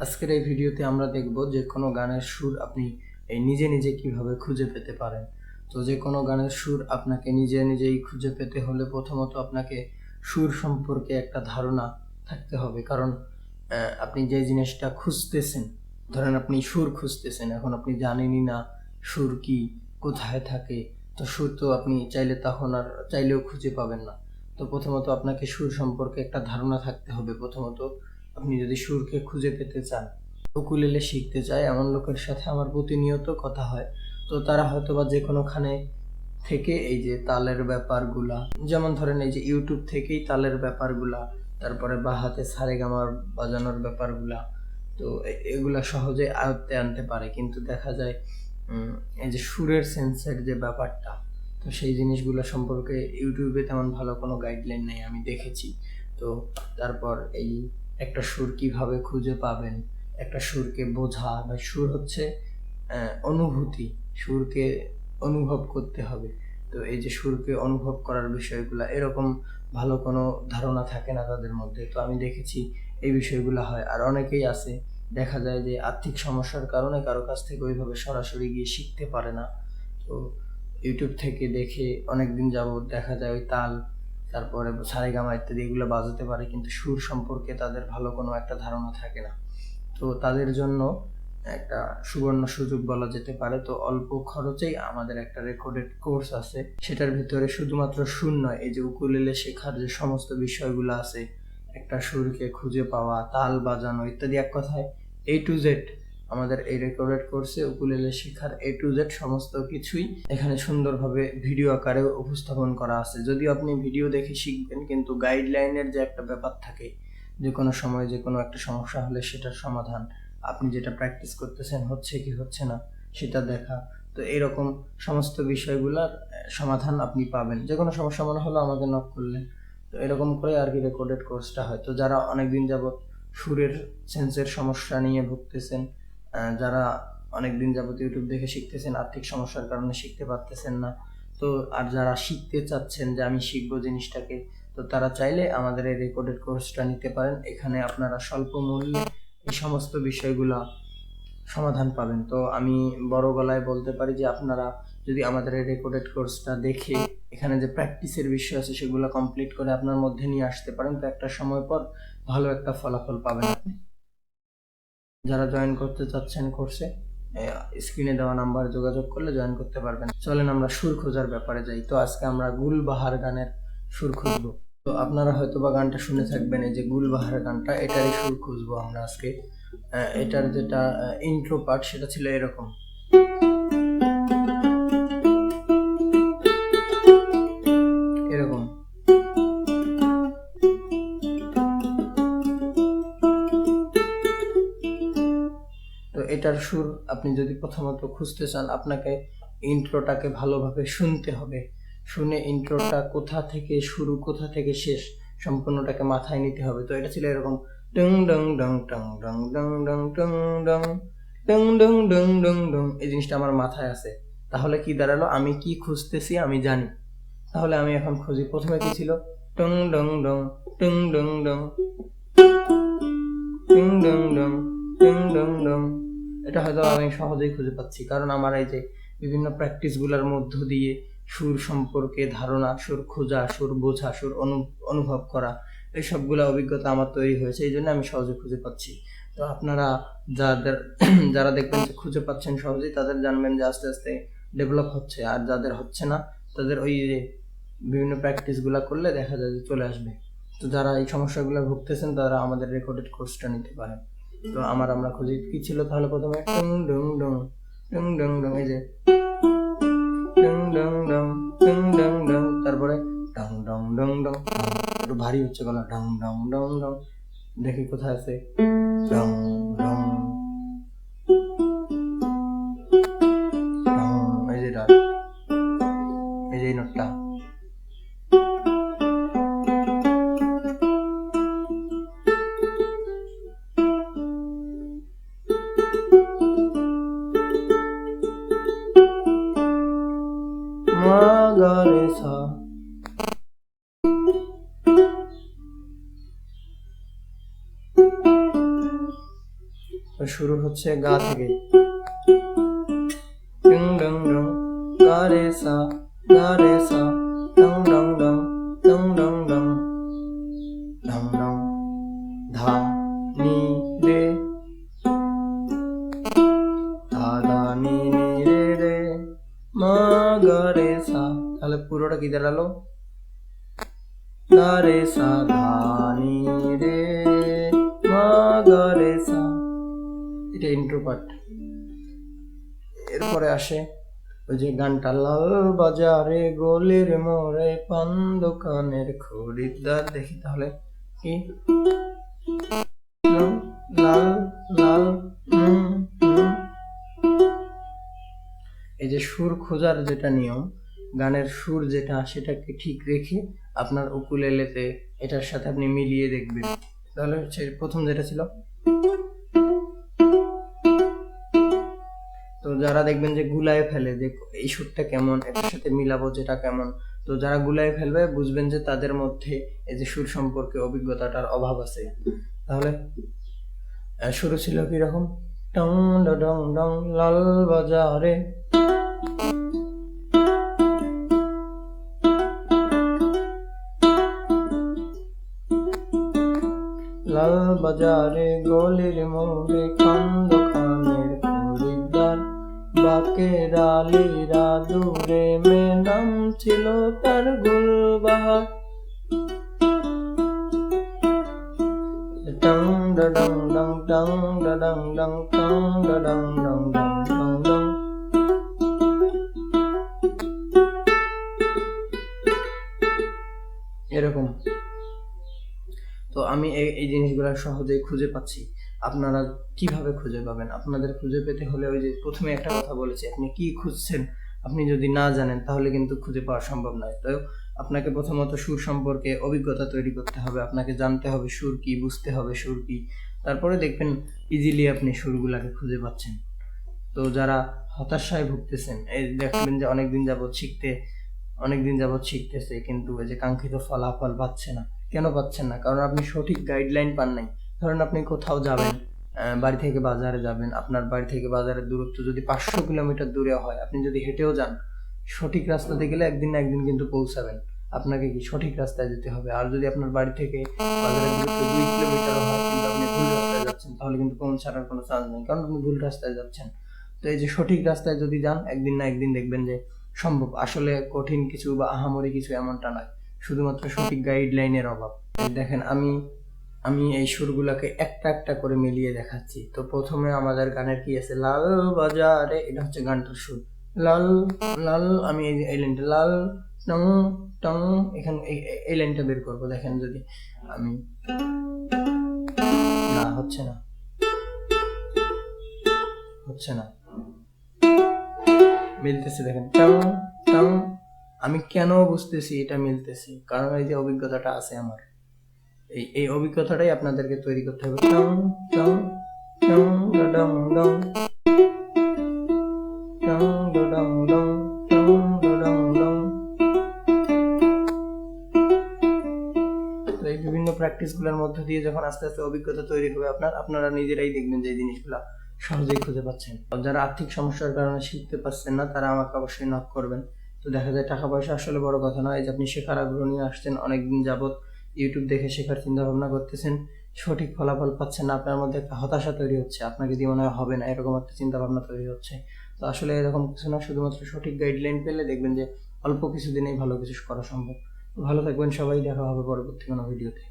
আজকের এই ভিডিওতে আমরা দেখব যে কোনো গানের সুর আপনি নিজে নিজে কিভাবে খুঁজে পেতে পারেন। তো যে কোনো গানের সুর আপনাকে নিজে নিজেই খুঁজে পেতে হলে প্রথমত আপনাকে সুর সম্পর্কে একটা ধারণা থাকতে হবে। কারণ আপনি যে জিনিসটা খুঁজতেছেন, ধরেন আপনি সুর খুঁজতেছেন, এখন আপনি জানেনই না সুর কি, কোথায় থাকে। তো সুর তো আপনি তখন আর চাইলেও খুঁজে পাবেন না। তো প্রথমত আপনাকে সুর সম্পর্কে একটা ধারণা থাকতে হবে। প্রথমত আপনি যদি সুরকে খুঁজে পেতে চান, উকুলেলে শিখতে চায় এমন লোকের সাথে আমার প্রতিনিয়ত কথা হয়। তো তারা হয়তোবা যে কোনোখানে থেকে এই যে তালের ব্যাপারগুলা, যেমন ধরেন এই যে ইউটিউব থেকেই তালের ব্যাপারগুলা, তারপরে বা হাতে সারেগামার বাজানোর ব্যাপারগুলা, তো এগুলা সহজে আয়ত্তে আনতে পারে। কিন্তু দেখা যায় এই যে সুরের সেন্সের যে ব্যাপারটা, তো সেই জিনিসগুলো সম্পর্কে ইউটিউবে তেমন ভালো কোনো গাইডলাইন নেই আমি দেখেছি। তো তারপর এই একটা সুর কিভাবে খুঁজে পাবেন, একটা সুরকে বোঝা, বা সুর হচ্ছে অনুভূতি, সুরকে অনুভব করতে হবে। তো এই যে সুরকে অনুভব করার বিষয়গুলা, এরকম ভালো কোনো ধারণা থাকে না তাদের মধ্যে। তো আমি দেখেছি এই বিষয়গুলো হয়। আর অনেকেই আছে দেখা যায় যে আর্থিক সমস্যার কারণে কারো কাছ থেকে ওইভাবে সরাসরি গিয়ে শিখতে পারে না। তো ইউটিউব থেকে দেখে অনেকদিন যাবত দেখা যায় ওই তাল, তারপরে সারেগামা ইত্যাদি এগুলো বাজাতে পারে, কিন্তু সুর সম্পর্কে তাদের ভালো কোনো একটা ধারণা থাকে না। তো তাদের জন্য একটা সুবর্ণ সুযোগ বলা যেতে পারে। তো অল্প খরচেই আমাদের একটা রেকর্ডেড কোর্স আছে, সেটার ভিতরে শুধুমাত্র সুর নয়, এই যে উকুলেলে শেখার যে সমস্ত বিষয়গুলো আছে, একটা সুরকে খুঁজে পাওয়া, তাল বাজানো ইত্যাদি, এক কথায় A to Z, আমাদের এই রেকর্ডেড কোর্সে উকুলেলে শেখার A to Z সমস্ত কিছুই এখানে সুন্দরভাবে ভিডিও আকারে উপস্থাপন করা আছে। যদিও আপনি ভিডিও দেখে শিখবেন, কিন্তু গাইডলাইনের যে একটা ব্যাপার থাকে, যে কোনো সময় যে কোনো একটা সমস্যা হলে সেটার সমাধান, আপনি যেটা প্র্যাকটিস করতেছেন হচ্ছে কি হচ্ছে না সেটা দেখা, তো এরকম সমস্ত বিষয়গুলোর সমাধান আপনি পাবেন। যে কোনো সমস্যা মনে হলো আমাকে নক করলেন। তো এরকম করে আর কি রেকর্ডেড কোর্সটা হয়। তো যারা অনেকদিন যাবত সুরের সেন্সের সমস্যা নিয়ে ভুগতেছেন, যারা অনেকদিন যাবত ইউটিউব দেখে শিখতেছেন, আর্থিক সমস্যার কারণে শিখতে পারতেছেন না, তো আর যারা শিখতে চাচ্ছেন যে আমি শিখবো জিনিসটাকে, তো তারা চাইলে আমাদের এই রেকর্ডেড কোর্সটা নিতে পারেন। এখানে আপনারা স্বল্প মূল্যে এই সমস্ত বিষয়গুলা সমাধান পাবেন। তো আমি বড় গলায় বলতে পারি যে আপনারা যদি আমাদের এই রেকর্ডেড কোর্সটা দেখে এখানে যে প্র্যাকটিসের বিষয় আছে সেগুলো কমপ্লিট করে আপনার মধ্যে নিয়ে আসতে পারেন, তো একটা সময় পর ভালো একটা ফলাফল পাবেন আপনি। যারা জয়েন করতে চাচ্ছেন কোর্সে, স্ক্রিনে দেওয়া নাম্বারে যোগাযোগ করলে জয়েন করতে পারবেন। চলেন আমরা সুর খোঁজার ব্যাপারে যাই। তো আজকে আমরা গুলবাহার গানের সুর খুঁজবো। তো আপনারা হয়তো বা গানটা শুনে থাকবেন, এই যে গুলবাহার গানটা, এটারই সুর খুঁজবো আমরা আজকে। এটার যেটা ইন্ট্রো পার্ট সেটা ছিল এরকম। এরকম তো এটার সুর আপনি যদি প্রথমত খুঁজতে চান, আপনাকে ইন্ট্রোটাকে ভালোভাবে শুনতে হবে। শুনে ইন্ট্রোটা কোথা থেকে শুরু কোথা থেকে শেষ সম্পূর্ণটাকে মাথায় নিতে হবে। তো এটা ছিল এরকম, টং ডং ডং টং ডং ডং ডং টং ডং টং ডং ডং ডং ডং। এই জিনিসটা আমার মাথায় আছে। তাহলে কি দাঁড়ালো, আমি কি খুঁজতেছি আমি জানি। তাহলে আমি এখন খুঁজি। প্রথমে কি ছিল, টং ডং ডং টং ডং ডং টং ডং ডং টং ডং ডং। এটা হয়তো আমি সহজেই খুঁজে পাচ্ছি, কারণ আমার এই যে বিভিন্ন প্র্যাকটিসগুলোর মধ্য দিয়ে সুর সম্পর্কে ধারণা, সুর খোঁজা, সুর বোঝা, সুর অনুভব করা, এই সবগুলো অভিজ্ঞতা আমার তৈরি হয়েছে, এই জন্য আমি সহজে খুঁজে পাচ্ছি। তো আপনারা যারা দেখবেন যে খুঁজে পাচ্ছেন সহজেই, তাদের জানবেন যে আস্তে আস্তে ডেভেলপ হচ্ছে। আর যাদের হচ্ছে না, তাদের ওই যে বিভিন্ন প্র্যাকটিসগুলো করলে দেখা যায় যে চলে আসবে। তো যারা এই সমস্যাগুলো ভুগতেছেন তারা আমাদের রেকর্ডেড কোর্সটা নিতে পারেন। তো আমরা খুঁজি কি ছিল, তাহলে প্রথমে টং ডং ডং টং ডং ডং, এই যে টং ডং ডং টং ডং ডং, তারপরে ডং ডং ডং ডং, একটু ভারী হচ্ছে গলা, ডং ডং ডং ডং। দেখি কোথায় আছে, ডং ডং ডং, এই যে ডাল, এই যে নোটটা। মা গা রে সা, শুরু হচ্ছে গা থেকে, ডিং ডং ডং, গা রে সা, গা রে সা, ডং ডং ডং, ডং ডং ডং, ডং ডং, ধা নি রে, ধা ধা নি নি রে রে, মা গা রে সা। তাহলে পুরোটা কি দাঁড়ালো? গা রে সা ধা নি রে, মা গা রে সা। এটা ইন্ট্রো পার্ট। এরপরে আসে ওই যে গানটা, লাল বাজারে গলির মোড়ে পান দোকানের খরিদ্দার। দেখি তাহলে কি, লাল লাল, এই যে সুর খোঁজার যেটা নিয়ম, গানের সুর যেটা সেটাকে ঠিক রেখে আপনার উকুলেলেতে এটার সাথে আপনি মিলিয়ে দেখবেন। তাহলে হচ্ছে প্রথম যেটা ছিল, তো যারা দেখবেন যে গুলায় ফেলে যে এই সুরটা কেমন, এটার সাথে মিলাবো যেটা কেমন, তো যারা গুলায় ফেলবে বুঝবেন যে তাদের মধ্যে এই যে সুর সম্পর্কে অভিজ্ঞতাটার অভাব আছে। তাহলে শুরু ছিল কিরকম, টং ডং ডং, লাল বাজারে, লাল বাজারে গলির মোড়ে পান দোকানের খরিদ্দার, বাকের আলীরা দূরে মে নাম ছিল তার গুলবাহার। টং ডং ডং, টং ডং ডং, টং ডং ডং ডং ডং। এরকম। তো আমি এই জিনিসগুলো সহজেই খুঁজে পাচ্ছি। আপনারা কিভাবে খুঁজে পাবেন? আপনাদের খুঁজে পেতে হলে ওই যে প্রথমে একটা কথা বলেছি, আপনি কি খুঁজছেন আপনি যদি না জানেন তাহলে কিন্তু খুঁজে পাওয়া সম্ভব নয়। তো আপনাকে প্রথমত সুর সম্পর্কে অভিজ্ঞতা তৈরি করতে হবে, আপনাকে জানতে হবে সুর কি, বুঝতে হবে সুর কি, তারপরে দেখবেন ইজিলি আপনি সুরগুলাকে খুঁজে পাচ্ছেন। তো যারা হতাশায় ভুগতেছেন, এই দেখবেন যে অনেকদিন যাবত শিখতেছে কিন্তু এই যে কাঙ্ক্ষিত ফলাফল পাচ্ছে না। কেন পাচ্ছেন না? কারণ আপনি সঠিক গাইডলাইন পান নাই। ধরেন আপনি কোথাও যাবেন, বাড়ি থেকে বাজারে যাবেন, আপনার বাড়ি থেকে বাজারের দূরত্ব যদি 500 কিলোমিটার দূরে হয়, আপনি যদি হেঁটেও যান, সঠিক রাস্তাতে গেলে একদিন না একদিন কিন্তু পৌঁছাবেন। আপনাকে কি সঠিক রাস্তায় যেতে হবে। আর যদি আপনার বাড়ি থেকে বাজারের দূরত্ব 2 কিলোমিটার হয় কিন্তু আপনি ভুল রাস্তায় যাচ্ছেন, তাহলে কিন্তু পৌঁছানোর কোনো চান্স নেই, কারণ আপনি ভুল রাস্তায় যাচ্ছেন। তো এই যে সঠিক রাস্তায় যদি যান, একদিন না একদিন দেখবেন যে সম্ভব। আসলে কঠিন কিছু বা আহামরি কিছু এমনটা নয়, শুধুমাত্র সঠিক গাইডলাইনের অভাব। দেখেন আমি এই সুরগুলোকে একটা একটা করে মিলিয়ে দেখাচ্ছি। তো প্রথমে আমাদের গানের কি আছে, লাল বাজারে, এটা হচ্ছে গানটার সুর, লাল লাল। আমি এই লাইনটা, লাল টং টং, এখানে এই লাইনটা বের করবো। দেখেন যদি আমি, না হচ্ছে না, মিলতেছে। দেখেন টং টং, আমি কেন বুঝতেছি এটা মিলতেছে, কারণ এই যে অভিজ্ঞতাটা আছে আমার, এই অভিজ্ঞতাটাই আপনাদেরকে তৈরি করতে হবে। টং টং টং ডং ডং, টং ডং ডং, টং ডং ডং। তো এই বিভিন্ন প্র্যাকটিসগুলোর মধ্য দিয়ে যখন আস্তে আস্তে অভিজ্ঞতা তৈরি হবে আপনারা নিজেরাই দেখবেন যে এই জিনিসগুলা সহজেই খুঁজে পাচ্ছেন। যারা আর্থিক সমস্যার কারণে শিখতে পারছেন না, তারা আমাকে অবশ্যই নক করবেন। তো দেখা যায় টাকা পয়সা আসলে বড় কথা নয়, যে আপনি শেখার আগ্রহ নিয়ে আসছেন, অনেকদিন যাবত ইউটিউব দেখে শেখার চিন্তা ভাবনা করতেছেন, সঠিক ফলাফল পাচ্ছেন না, আপনার মধ্যে একটা হতাশা তৈরি হচ্ছে, আপনাকে দিয়ে মনে হয় হবে না, এরকম একটা চিন্তা ভাবনা তৈরি হচ্ছে। তো আসলে এরকম কিছু না, শুধুমাত্র সঠিক গাইডলাইন পেলে দেখবেন যে অল্প কিছুদিনেই ভালো কিছু করা সম্ভব। ভালো থাকবেন সবাই, দেখা হবে পরবর্তী কোনো ভিডিওতে।